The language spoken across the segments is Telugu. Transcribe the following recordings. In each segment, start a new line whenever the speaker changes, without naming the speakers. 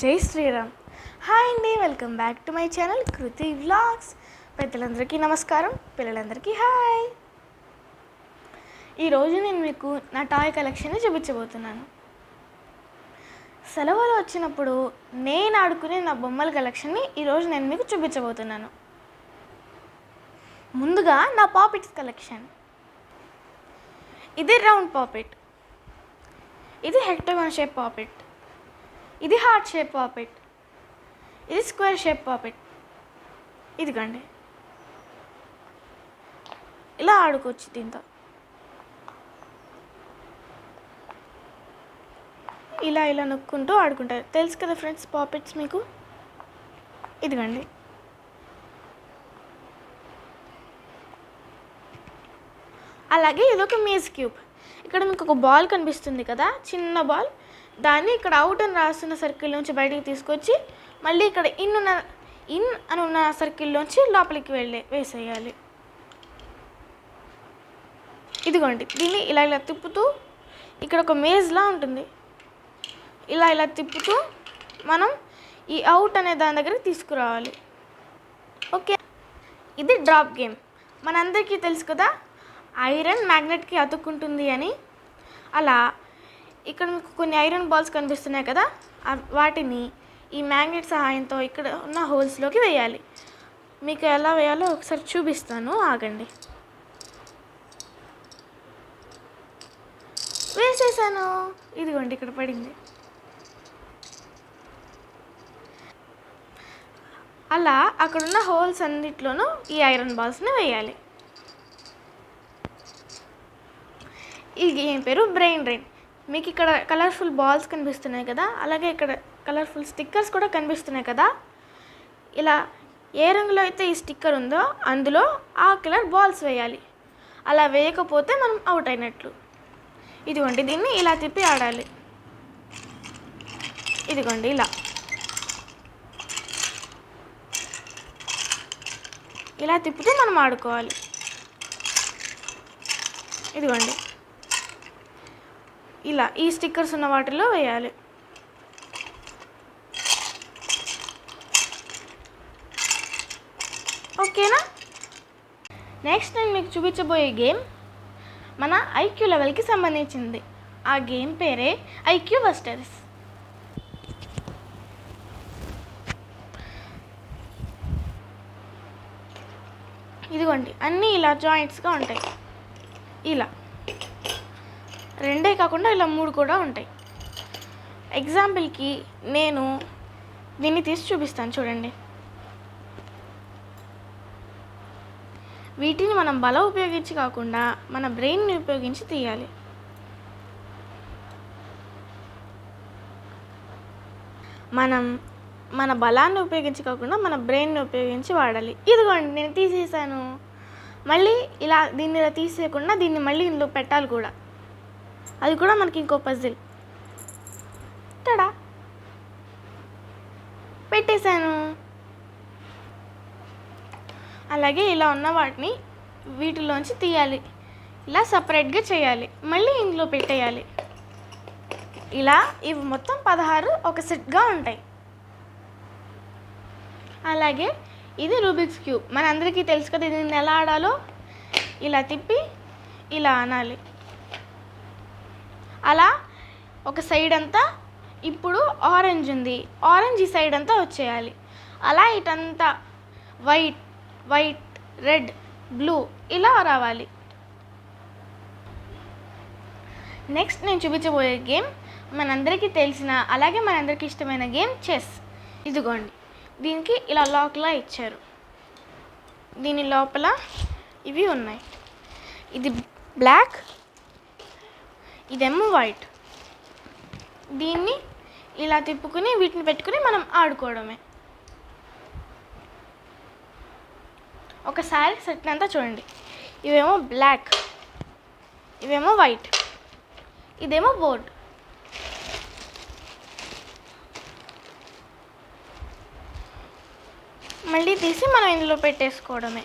జై శ్రీరామ్. హాయ్ అండి, welcome back to my channel Kriti vlogs. పెద్దలందరికీ నమస్కారం, పిల్లలందరికీ హాయ్. ఈరోజు నేను మీకు నా టాయ్ కలెక్షన్ని చూపించబోతున్నాను. సెలవులు వచ్చినప్పుడు నేను ఆడుకునే నా బొమ్మల కలెక్షన్ని ఈరోజు నేను మీకు చూపించబోతున్నాను. ముందుగా నా పాపిట్స్ కలెక్షన్. ఇది రౌండ్ పాపిట్, ఇది హెక్టగాన్ షేప్ పాపిట్, ఇది హార్ట్ షేప్ పాపిట్, ఇది స్క్వేర్ షేప్ పాపిట్. ఇదిగండి, ఇలా ఆడుకోవచ్చు. దీంతో ఇలా ఇలా నొక్కుంటూ ఆడుకుంటారు. తెలుసు కదా ఫ్రెండ్స్ పాపిట్స్ మీకు. ఇదిగండి, అలాగే ఇదొక మేజ్ క్యూబ్. ఇక్కడ మీకు ఒక బాల్ కనిపిస్తుంది కదా, చిన్న బాల్. దాన్ని ఇక్కడ అవుట్ అని రాస్తున్న సర్కిల్ నుంచి బయటికి తీసుకొచ్చి మళ్ళీ ఇక్కడ ఇన్ అని ఉన్న సర్కిల్లోంచి లోపలికి వేసేయాలి. ఇదిగోండి, దీన్ని ఇలా ఇలా తిప్పుతూ, ఇక్కడ ఒక మేజ్లా ఉంటుంది, ఇలా ఇలా తిప్పుతూ మనం ఈ అవుట్ అనే దాని దగ్గరికి తీసుకురావాలి. ఓకే, ఇది డ్రాప్ గేమ్. మనందరికీ తెలుసు కదా, ఐరన్ మ్యాగ్నెట్కి అతుక్కుంటుంది అని. అలా ఇక్కడ మీకు కొన్ని ఐరన్ బాల్స్ కనిపిస్తున్నాయి కదా, వాటిని ఈ మ్యాగ్నెట్ సహాయంతో ఇక్కడ ఉన్న హోల్స్లోకి వేయాలి. మీకు ఎలా వేయాలో ఒకసారి చూపిస్తాను, ఆగండి. వేసేసాను, ఇదిగోండి ఇక్కడ పడింది. అలా అక్కడున్న హోల్స్ అన్నిట్లోనూ ఈ ఐరన్ బాల్స్ని వేయాలి. ఈ గేమ్ పేరు బ్రెయిన్ డ్రైన్. మీకు ఇక్కడ కలర్ఫుల్ బాల్స్ కనిపిస్తున్నాయి కదా, అలాగే ఇక్కడ కలర్ఫుల్ స్టిక్కర్స్ కూడా కనిపిస్తున్నాయి కదా. ఇలా ఏ రంగులో అయితే ఈ స్టిక్కర్ ఉందో అందులో ఆ కలర్ బాల్స్ వేయాలి. అలా వేయకపోతే మనం అవుట్ అయినట్లు. ఇదిగోండి, దీన్ని ఇలా తిప్పి ఆడాలి. ఇదిగోండి, ఇలా తిప్పుతూ మనం ఆడుకోవాలి. ఇదిగోండి, ఇలా ఈ స్టిక్కర్స్ ఉన్న వాటిలో వేయాలి. ఓకేనా? నెక్స్ట్ నేను మీకు చూపించబోయే గేమ్ మన ఐక్యూ లెవెల్కి సంబంధించింది. ఆ గేమ్ పేరే ఐక్యూ బస్టర్స్. ఇదిగోండి, అన్నీ ఇలా జాయింట్స్గా ఉంటాయి. ఇలా రెండే కాకుండా ఇలా 3 కూడా ఉంటాయి. ఎగ్జాంపుల్కి నేను దీన్ని తీసి చూపిస్తాను, చూడండి. వీటిని మనం బలం ఉపయోగించి కాకుండా మన బ్రెయిన్ని ఉపయోగించి తీయాలి. మనం మన బలాన్ని ఉపయోగించి కాకుండా మన బ్రెయిన్ని ఉపయోగించి వాడాలి. ఇదిగోండి, నేను తీసేసాను. మళ్ళీ దీన్ని ఇలా తీసేయకుండా దీన్ని మళ్ళీ ఇందులో పెట్టాలి కూడా. అది కూడా మనకి ఇంకో పజిల్. టడా, పెట్టేశాను. అలాగే ఇలా ఉన్న వాటిని వీటిలోంచి తీయాలి, ఇలా సపరేట్గా చేయాలి, మళ్ళీ ఇందులో పెట్టేయాలి. ఇలా ఇవి మొత్తం 16 ఒక సెట్గా ఉంటాయి. అలాగే ఇది రూబిక్స్ క్యూబ్. మనందరికీ తెలుసు కదా, దీన్ని ఎలా ఆడాలో. ఇలా తిప్పి ఇలా అనాలి. అలా ఒక సైడ్ అంతా, ఇప్పుడు ఆరెంజ్ ఉంది, ఆరెంజ్ ఈ సైడ్ అంతా వచ్చేయాలి. అలా ఇటంతా వైట్ రెడ్ బ్లూ ఇలా రావాలి. నెక్స్ట్ నేను చూపించబోయే గేమ్ మనందరికీ తెలిసిన, అలాగే మనందరికీ ఇష్టమైన గేమ్ చెస్. ఇదిగోండి, దీనికి ఇలా లాక్లా ఇచ్చారు. దీని లోపల ఇవి ఉన్నాయి. ఇది బ్లాక్, ఇదేమో వైట్. దీన్ని ఇలా తిప్పుకుని వీటిని పెట్టుకుని మనం ఆడుకోవడమే. ఒకసారి సెట్ అంతా చూడండి. ఇవేమో బ్లాక్, ఇవేమో వైట్, ఇదేమో బోర్డ్. మళ్ళీ తీసి మనం ఇందులో పెట్టేసుకోవడమే.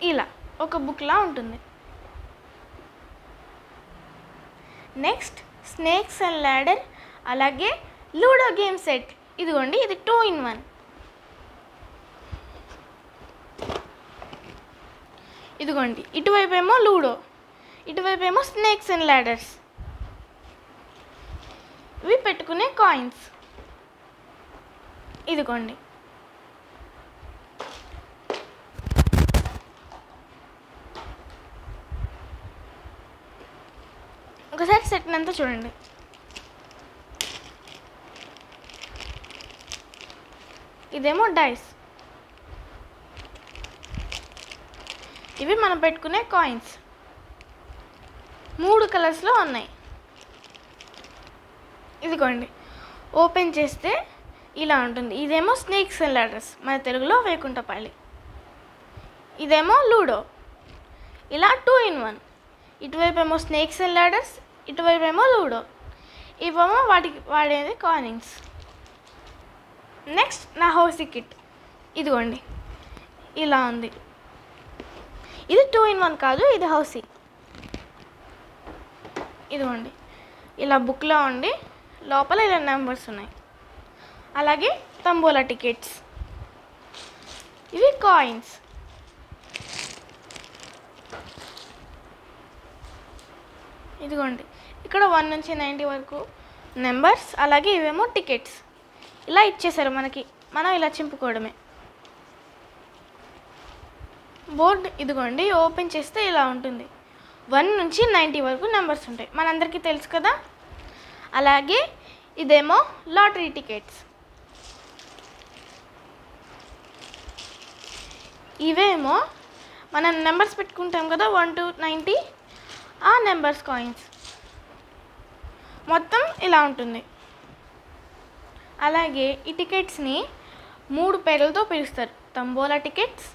ఇలా ఒక బుక్లా ఉంటుంది. నెక్స్ట్ స్నేక్స్ అండ్ ల్యాడర్, అలాగే లూడో గేమ్ సెట్. ఇదిగోండి, ఇది 2-in-1. ఇదిగోండి, ఇటువైపు ఏమో లూడో, ఇటువైపు ఏమో స్నేక్స్ అండ్ ల్యాడర్స్. ఇవి పెట్టుకునే కాయిన్స్. ఇదిగోండి, ఒకసారి సెట్ అంతా చూడండి. ఇదేమో డైస్, ఇవి మనం పెట్టుకునే కాయిన్స్. 3 కలర్స్లో ఉన్నాయి. ఇదిగోండి, ఓపెన్ చేస్తే ఇలా ఉంటుంది. ఇదేమో స్నేక్స్ అండ్ ల్యాడర్స్, మన తెలుగులో వేకుంటపల్లి. ఇదేమో లూడో, ఇలా 2-in-1. ఇటువైపు ఏమో స్నేక్స్ అండ్ ల్యాడర్స్, ఇటువైపు ఏమో లూడో. ఇవేమో వాటికి వాడేది కాయిన్స్. నెక్స్ట్ నా హౌసీ కిట్. ఇదిగోండి, ఇలా ఉంది. ఇది 2-in-1 కాదు, ఇది హౌసీ. ఇదిగోండి, ఇలా బుక్లో ఉండి లోపల ఇలా నెంబర్స్ ఉన్నాయి. అలాగే తంబోలా టికెట్స్, ఇవి కాయిన్స్. ఇదిగోండి, ఇక్కడ 1 నుంచి 90 వరకు నెంబర్స్, అలాగే ఇవేమో టికెట్స్. ఇలా ఇచ్చేసారు మనకి, మనం ఇలా చింపుకోవడమే. బోర్డ్ ఇదిగోండి, ఓపెన్ చేస్తే ఇలా ఉంటుంది. 1 నుంచి 90 వరకు నెంబర్స్ ఉంటాయి, మనందరికీ తెలుసు కదా. అలాగే ఇదేమో లాటరీ టికెట్స్. ఇవేమో మనం నెంబర్స్ పెట్టుకుంటాం కదా, 1 to 90, ఆ నెంబర్స్ కాయిన్స్. మొత్తం ఇలా ఉంటుంది. అలాగే ఈ టికెట్స్ని 3 పేర్లతో పిలుస్తారు: తంబోలా టికెట్స్,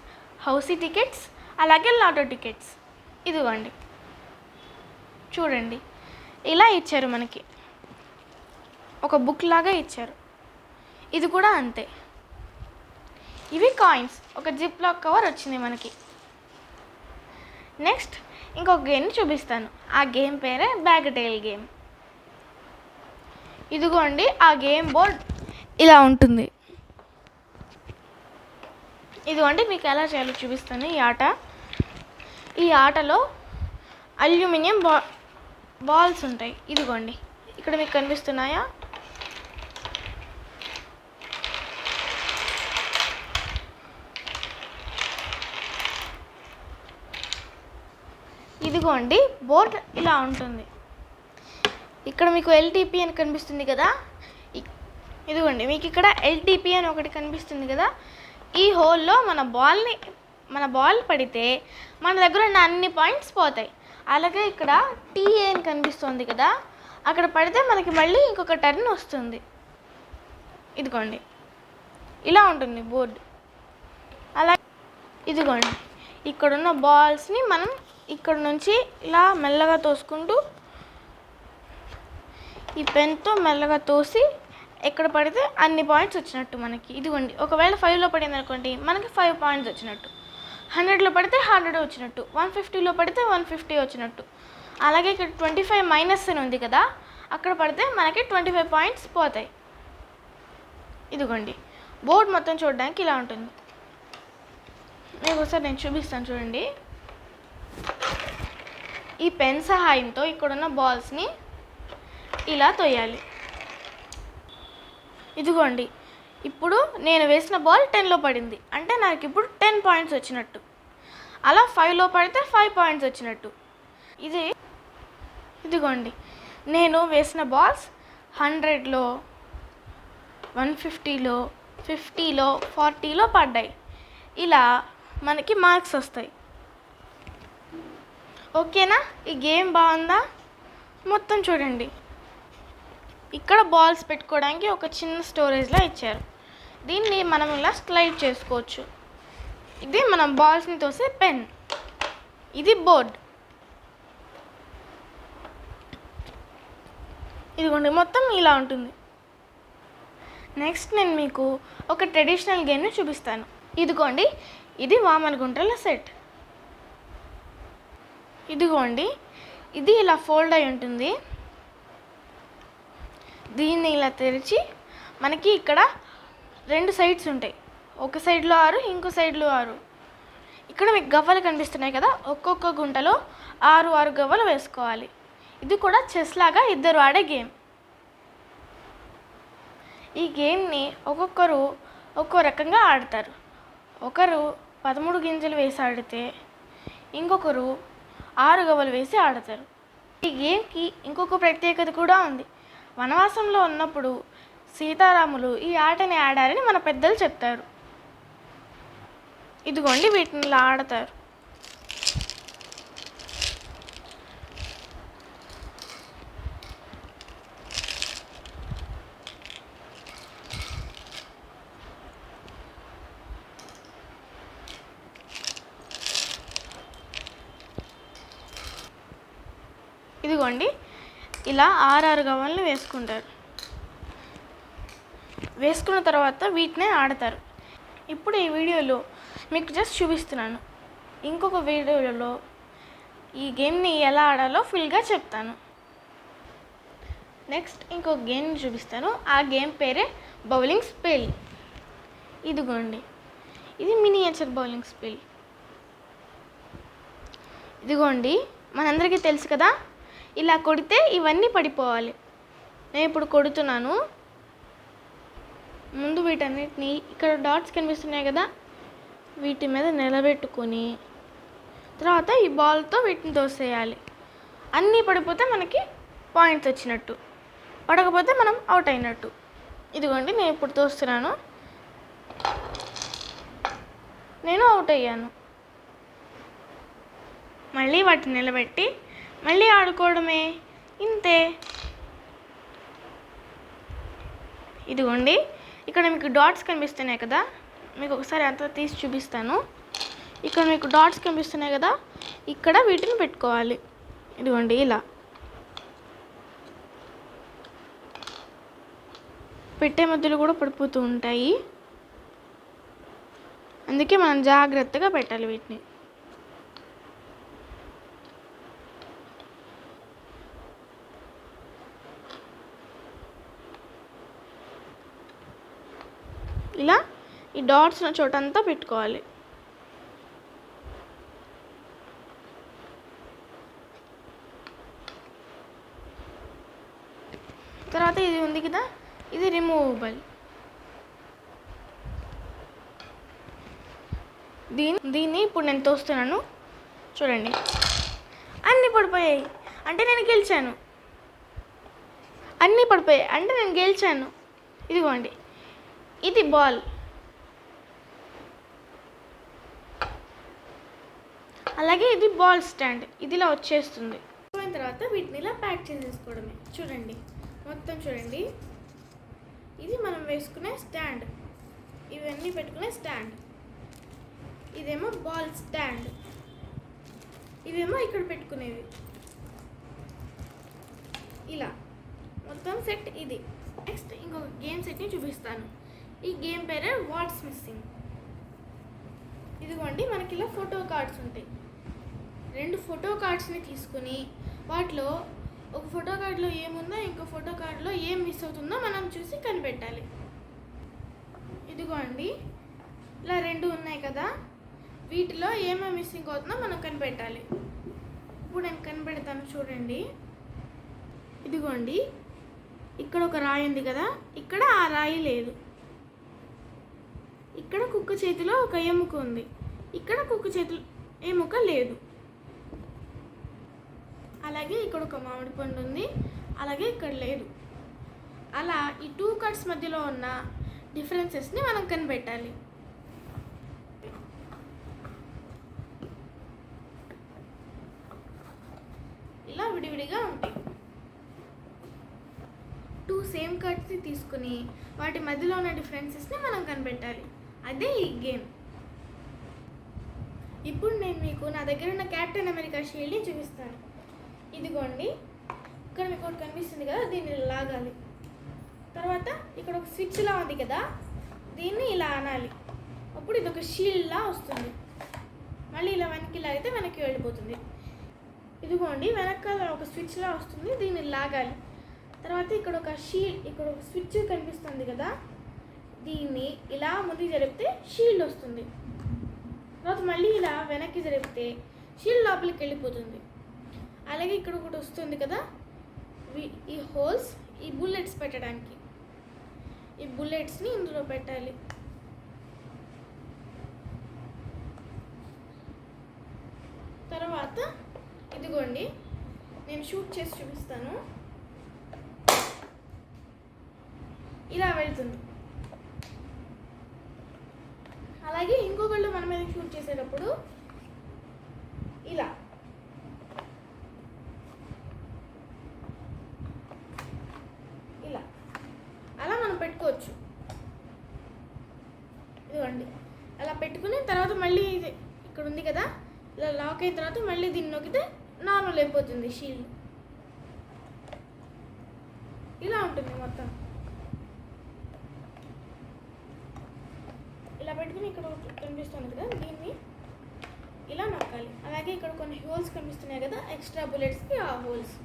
హౌసీ టికెట్స్, అలాగే లాటో టికెట్స్. ఇదిగోండి, చూడండి, ఇలా ఇచ్చారు మనకి, ఒక బుక్ లాగా ఇచ్చారు. ఇది కూడా అంతే. ఇవి కాయిన్స్, ఒక జిప్ లాక్ కవర్ వచ్చింది మనకి. నెక్స్ట్ ఇంకొక గేమ్ని చూపిస్తాను. ఆ గేమ్ పేరే బ్యాగ్ టైల్ గేమ్. ఇదిగోండి, ఆ గేమ్ బోర్డ్ ఇలా ఉంటుంది. ఇదిగోండి, మీకు ఎలా చేయాలో చూపిస్తాను. ఈ ఆటలో అల్యూమినియం బాల్స్ ఉంటాయి. ఇదిగోండి, ఇక్కడ మీకు కనిపిస్తున్నాయా? ఇదిగోండి, బోర్డ్ ఇలా ఉంటుంది. ఇక్కడ మీకు ఎల్టీపీ అని కనిపిస్తుంది కదా. ఇదిగోండి, మీకు ఇక్కడ ఎల్టీపీ అని ఒకటి కనిపిస్తుంది కదా. ఈ హోల్లో మన బాల్ పడితే మన దగ్గర ఉన్న అన్ని పాయింట్స్ పోతాయి. అలాగే ఇక్కడ టీఏ అని కనిపిస్తుంది కదా, అక్కడ పడితే మనకి మళ్ళీ ఇంకొక టర్న్ వస్తుంది. ఇదిగోండి, ఇలా ఉంటుంది బోర్డు. అలా ఇదిగోండి, ఇక్కడున్న బాల్స్ని మనం ఇక్కడ నుంచి ఇలా మెల్లగా తోసుకుంటూ, ఈ పెన్తో మెల్లగా తోసి ఎక్కడ పడితే అన్ని పాయింట్స్ వచ్చినట్టు మనకి. ఇదిగోండి, ఒకవేళ 5లో పడింది అనుకోండి, మనకి 5 పాయింట్స్ వచ్చినట్టు. 100లో పడితే 100 వచ్చినట్టు, 150లో పడితే 150 వచ్చినట్టు. అలాగే ఇక్కడ 25 మైనస్ అని ఉంది కదా, అక్కడ పడితే మనకి 25 పాయింట్స్ పోతాయి. ఇదిగోండి, బోర్డు మొత్తం చూడడానికి ఇలా ఉంటుంది. మీకు ఒకసారి నేను చూపిస్తాను, చూడండి. ఈ పెన్ సహాయంతో ఇక్కడున్న బాల్స్ని ఇలా తోయాలి. ఇదిగోండి, ఇప్పుడు నేను వేసిన బాల్ 10లో పడింది అంటే నాకు ఇప్పుడు 10 పాయింట్స్ వచ్చినట్టు. అలా 5లో పడితే 5 పాయింట్స్ వచ్చినట్టు. ఇదిగోండి, నేను వేసిన బాల్స్ 100లో, 150లో, 50లో, 40లో పడ్డాయి. ఇలా మనకి మార్క్స్ వస్తాయి. ఓకేనా? ఈ గేమ్ బాగుందా? మొత్తం చూడండి. ఇక్కడ బాల్స్ పెట్టుకోవడానికి ఒక చిన్న స్టోరేజ్లా ఇచ్చారు. దీన్ని మనం ఇలా స్లైడ్ చేసుకోవచ్చు. ఇది మనం బాల్స్ని తోసే పెన్. ఇది బోర్డ్. ఇదిగోండి, మొత్తం ఇలా ఉంటుంది. నెక్స్ట్ నేను మీకు ఒక ట్రెడిషనల్ గేమ్ని చూపిస్తాను. ఇదిగోండి, ఇది వామన గుంటల సెట్. ఇదిగోండి, ఇది ఇలా ఫోల్డ్ అయి ఉంటుంది. దీన్ని ఇలా తెరిచి మనకి ఇక్కడ 2 సైడ్స్ ఉంటాయి. ఒక సైడ్లో 6, ఇంకో సైడ్లో 6. ఇక్కడ మీకు గవ్వలు కనిపిస్తున్నాయి కదా, ఒక్కొక్క గుంటలో 6 గవ్వలు వేసుకోవాలి. ఇది కూడా చెస్ లాగా ఇద్దరు ఆడే గేమ్. ఈ గేమ్ని ఒక్కొక్కరు ఒక్కో రకంగా ఆడతారు. ఒకరు 13 గింజలు వేసి ఆడితే ఇంకొకరు 6 గవ్వలు వేసి ఆడతారు. ఈ గేమ్కి ఇంకొక ప్రత్యేకత కూడా ఉంది. వనవాసంలో ఉన్నప్పుడు సీతారాములు ఈ ఆటని ఆడారని మన పెద్దలు చెప్తారు. ఇదిగోండి వీటిని ఇలా ఆడతారు. ఇదిగోండి ఇలా 6 గవ్వల్ని వేసుకుంటారు. వేసుకున్న తర్వాత వీటినే ఆడతారు. ఇప్పుడు ఈ వీడియోలో మీకు జస్ట్ చూపిస్తున్నాను. ఇంకొక వీడియోలో ఈ గేమ్ని ఎలా ఆడాలో ఫుల్గా చెప్తాను. నెక్స్ట్ ఇంకొక గేమ్ని చూపిస్తాను. ఆ గేమ్ పేరే బౌలింగ్ స్పెల్. ఇదిగోండి ఇది మినియేచర్ బౌలింగ్ స్పెల్. ఇదిగోండి మనందరికీ తెలుసు కదా, ఇలా కొడితే ఇవన్నీ పడిపోవాలి. నేను ఇప్పుడు కొడుతున్నాను. ముందు వీటన్నిటిని ఇక్కడ డాట్స్ కనిపిస్తున్నాయి కదా, వీటి మీద నిలబెట్టుకొని తర్వాత ఈ బాల్తో వీటిని తోసేయాలి. అన్నీ పడిపోతే మనకి పాయింట్స్ వచ్చినట్టు, పడకపోతే మనం అవుట్ అయినట్టు. ఇదిగోండి నేను ఇప్పుడు తోస్తున్నాను, నేను అవుట్ అయ్యాను. మళ్ళీ వాటిని నిలబెట్టి మళ్ళీ ఆడుకోవడమే, ఇంతే. ఇదిగోండి ఇక్కడ మీకు డాట్స్ కనిపిస్తున్నాయి కదా, మీకు ఒకసారి అంతా తీసి చూపిస్తాను. ఇక్కడ మీకు డాట్స్ కనిపిస్తున్నాయి కదా, ఇక్కడ వీటిని పెట్టుకోవాలి. ఇదిగోండి ఇలా పెట్టే మధ్యలో కూడా పడిపోతూ ఉంటాయి, అందుకే మనం జాగ్రత్తగా పెట్టాలి వీటిని. ఇలా ఈ డాట్స్ ఉన్న చోటంతా పెట్టుకోవాలి. తర్వాత ఇది ఉంది కదా, ఇది రిమూవబుల్. దీన్ని ఇప్పుడు నేను తోస్తున్నాను. చూడండి అన్నీ పడిపోయాయి అంటే నేను గెలిచాను, అన్నీ పడిపోయాయి అంటే నేను గెలిచాను. ఇదిగోండి ఇది బాల్. అలాగే ఇది బాల్ స్టాండ్, ఇదిలా వచ్చేస్తుంది. అయిన తర్వాత వీటిని ఇలా ప్యాక్ చేసేసుకోవడమే. చూడండి మొత్తం చూడండి, ఇది మనం వేసుకునే స్టాండ్, ఇవన్నీ పెట్టుకునే స్టాండ్. ఇదేమో బాల్ స్టాండ్, ఇవేమో ఇక్కడ పెట్టుకునేవి. ఇలా మొత్తం సెట్ ఇది. నెక్స్ట్ ఇంకొక గేమ్ సెట్ని చూపిస్తాను. ఈ గేమ్ పేరే వాట్స్ మిస్సింగ్. ఇదిగోండి మనకి ఇలా ఫోటో కార్డ్స్ ఉంటాయి. 2 ఫోటో కార్డ్స్ని తీసుకుని వాటిలో ఒక ఫోటో కార్డులో ఏముందో ఇంకో ఫోటో కార్డులో ఏం మిస్ అవుతుందో మనం చూసి కనిపెట్టాలి. ఇదిగోండి ఇలా 2 ఉన్నాయి కదా, వీటిలో ఏమేమి మిస్సింగ్ అవుతుందో మనం కనిపెట్టాలి. ఇప్పుడు నేను కనిపెడతాను చూడండి. ఇదిగోండి ఇక్కడ ఒక రాయి ఉంది కదా, ఇక్కడ ఆ రాయి లేదు. ఇక్కడ కుక్క చేతిలో ఒక ఎముక ఉంది, ఇక్కడ కుక్క చేతిలో ఎముక లేదు. అలాగే ఇక్కడ ఒక మామిడి పండు ఉంది, అలాగే ఇక్కడ లేదు. అలా ఈ 2 కార్డ్స్ మధ్యలో ఉన్న డిఫరెన్సెస్ని మనం కనిపెట్టాలి. ఇలా విడివిడిగా ఉంటాయి. 2 సేమ్ కార్డ్స్ని తీసుకుని వాటి మధ్యలో ఉన్న డిఫరెన్సెస్ని మనం కనిపెట్టాలి. అదే ఈ గేమ్. ఇప్పుడు నేను మీకు నా దగ్గర ఉన్న కెప్టెన్ అమెరికా షీల్డ్ని చూపిస్తాను. ఇదిగోండి ఇక్కడ మీకు ఒకటి కనిపిస్తుంది కదా, దీన్ని లాగాలి. తర్వాత ఇక్కడ ఒక స్విచ్లా ఉంది కదా, దీన్ని ఇలా అనాలి. అప్పుడు ఇది ఒక షీల్డ్లా వస్తుంది. మళ్ళీ ఇలా వెనక్కి లాగితే వెనక్కి వెళ్ళిపోతుంది. ఇదిగోండి వెనకాల ఒక స్విచ్లా వస్తుంది, దీన్ని లాగాలి. తర్వాత ఇక్కడ ఒక స్విచ్ కనిపిస్తుంది కదా, దీన్ని ఇలా ముందుకు జరిపితే షీల్డ్ వస్తుంది. తర్వాత మళ్ళీ ఇలా వెనక్కి జరిపితే షీల్డ్ లోపలికి వెళ్ళిపోతుంది. అలాగే ఇక్కడ ఒకటి వస్తుంది కదా, ఈ హోల్స్ ఈ బుల్లెట్స్ పెట్టడానికి. ఈ బుల్లెట్స్ని ఇందులో పెట్టాలి. తర్వాత ఇదిగోండి, నేను షూట్ చేసి చూపిస్తాను. ఇలా వెళ్తుంది. అలాగే ఇంకొకళ్ళు మన మీద షూట్ చేసేటప్పుడు ఇలా ఇలా అలా మనం పెట్టుకోవచ్చు. ఇదిగోండి, అలా పెట్టుకుని తర్వాత మళ్ళీ ఇది ఇక్కడ ఉంది కదా, ఇలా లాక్ అయిన తర్వాత మళ్ళీ దీన్ని నొక్కితే నార్మల్ అయిపోతుంది షీల్డ్. ఇలా ఉంటుంది మొత్తం. ఇలా పెట్టుకుని ఇక్కడ కనిపిస్తుంది కదా, దీన్ని ఇలా నొక్కాలి. అలాగే ఇక్కడ కొన్ని హోల్స్ కనిపిస్తున్నాయి కదా, ఎక్స్ట్రా బుల్లెట్స్కి ఆ హోల్స్.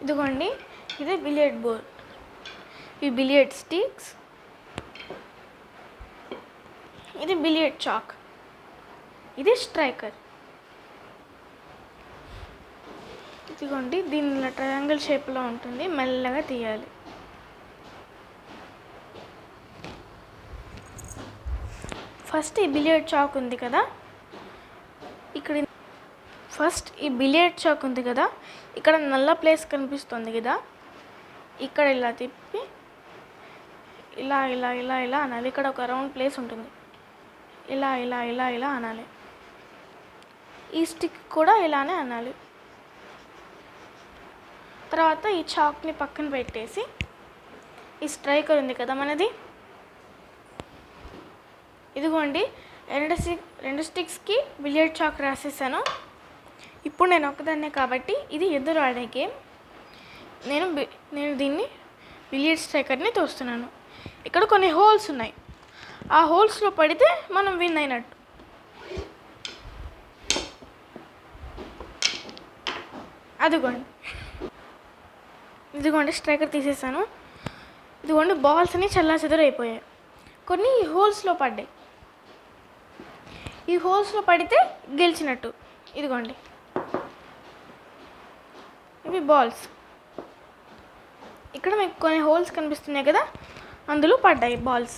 ఇదిగోండి, ఇది బిలియర్డ్ బోర్డ్. ఈ బిలియర్డ్ స్టిక్స్, ఇది బిలియర్డ్ చాక్, ఇది స్ట్రైకర్. ఇదిగోండి, దీన్ని ఇలా ట్రయాంగిల్ షేప్లో ఉంటుంది, మెల్లగా తీయాలి. ఫస్ట్ ఈ బిలియర్డ్ చాక్ ఉంది కదా, ఇక్కడ నల్ల ప్లేస్ కనిపిస్తుంది కదా, ఇక్కడ ఇలా తిప్పి ఇలా ఇలా ఇలా ఇలా అనాలి. ఇక్కడ ఒక రౌండ్ ప్లేస్ ఉంటుంది, ఇలా ఇలా ఇలా ఇలా అనాలి. ఈ స్టిక్ కూడా ఇలానే అనాలి. తర్వాత ఈ చాక్ని పక్కన పెట్టేసి ఈ స్ట్రైకర్ ఉంది కదా మనది, ఇదిగోండి, రెండు స్టిక్స్కి బిలియర్డ్ చాక్ రాసేసాను. ఇప్పుడు నేను ఒక్కదాన్నే కాబట్టి ఇది ఎదురు ఆడే గేమ్. నేను దీన్ని బిలియర్డ్ స్ట్రైకర్ని తోస్తున్నాను. ఇక్కడ కొన్ని హోల్స్ ఉన్నాయి, ఆ హోల్స్లో పడితే మనం విన్ అయినట్టు. ఇదిగోండి స్ట్రైకర్ తీసేసాను. ఇదిగోండి బాల్స్ అన్ని చెల్లాచెదరు అయిపోయాయి. కొన్ని ఈ హోల్స్లో పడ్డాయి. ఈ హోల్స్లో పడితే గెలిచినట్టు. ఇదిగోండి ఇవి బాల్స్. ఇక్కడ మీకు కొన్ని హోల్స్ కనిపిస్తున్నాయి కదా, అందులో పడ్డాయి బాల్స్.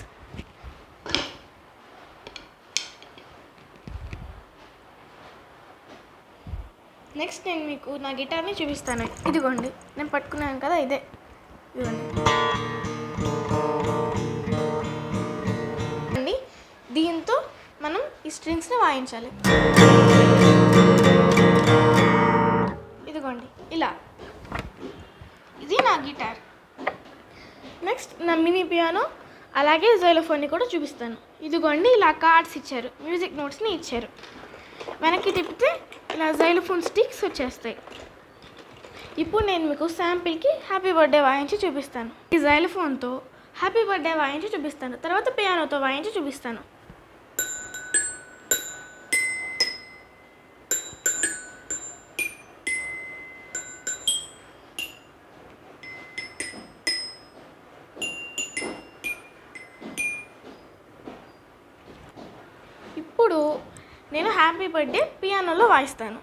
నెక్స్ట్ నేను మీకు నా గిటార్ని చూపిస్తాను. ఇదిగోండి, నేను పట్టుకున్నాను కదా, ఇదే. ఇదిగోండి, దీంతో మనం ఈ స్ట్రింగ్స్ని వాయించాలి. ఇదిగోండి ఇలా, ఇది నా గిటార్. నెక్స్ట్ నా మినీ పియానో అలాగే జైలోఫోన్ని కూడా చూపిస్తాను. ఇదిగోండి, ఇలా కార్డ్స్ ఇచ్చారు, మ్యూజిక్ నోట్స్ని ఇచ్చారు. వెనక్కి తిప్పితే ఇలా జైలోఫోన్ స్టిక్స్ వచ్చేస్తాయి. ఇప్పుడు నేను మీకు శాంపిల్కి హ్యాపీ బర్త్డే వాయించి చూపిస్తాను. ఈ జైలోఫోన్తో హ్యాపీ బర్త్డే వాయించి చూపిస్తాను, తర్వాత పియానోతో వాయించి చూపిస్తాను. ఇప్పుడు నేను హ్యాపీ బర్త్డే పియానోలో వాయిస్తాను.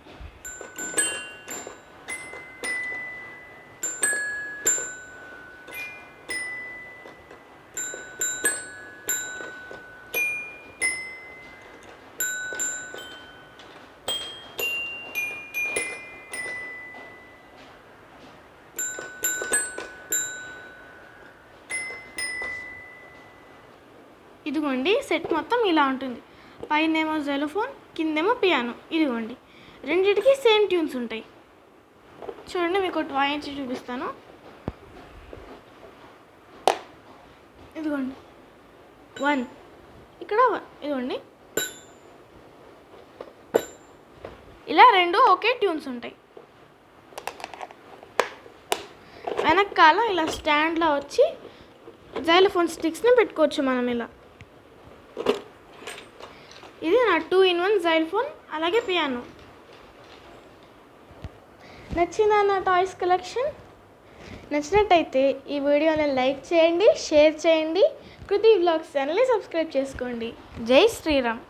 ఇదిగోండి, సెట్ మొత్తం ఇలా ఉంటుంది. పైనేమో జైలోఫోన్, కిందేమో పియానో. ఇదిగోండి, రెండింటికి సేమ్ ట్యూన్స్ ఉంటాయి. చూడండి, మీకు ఒకటి వాయించి చూపిస్తాను. ఇదిగోండి 1, ఇక్కడ 1. ఇదిగోండి, ఇలా రెండు ఒకే ట్యూన్స్ ఉంటాయి. వెనకాల ఇలా స్టాండ్లో వచ్చి జైలోఫోన్ స్టిక్స్ని పెట్టుకోవచ్చు మనం ఇలా. ఇది నా 2-in-1 జైలోఫోన్ అలాగే పియానో. నచ్చిందా నా టాయ్స్ కలెక్షన్? నచ్చినట్టయితే ఈ వీడియోని లైక్ చేయండి, షేర్ చేయండి, కృతి వ్లాగ్స్ ఛానల్ని సబ్స్క్రైబ్ చేసుకోండి. జై శ్రీరామ్.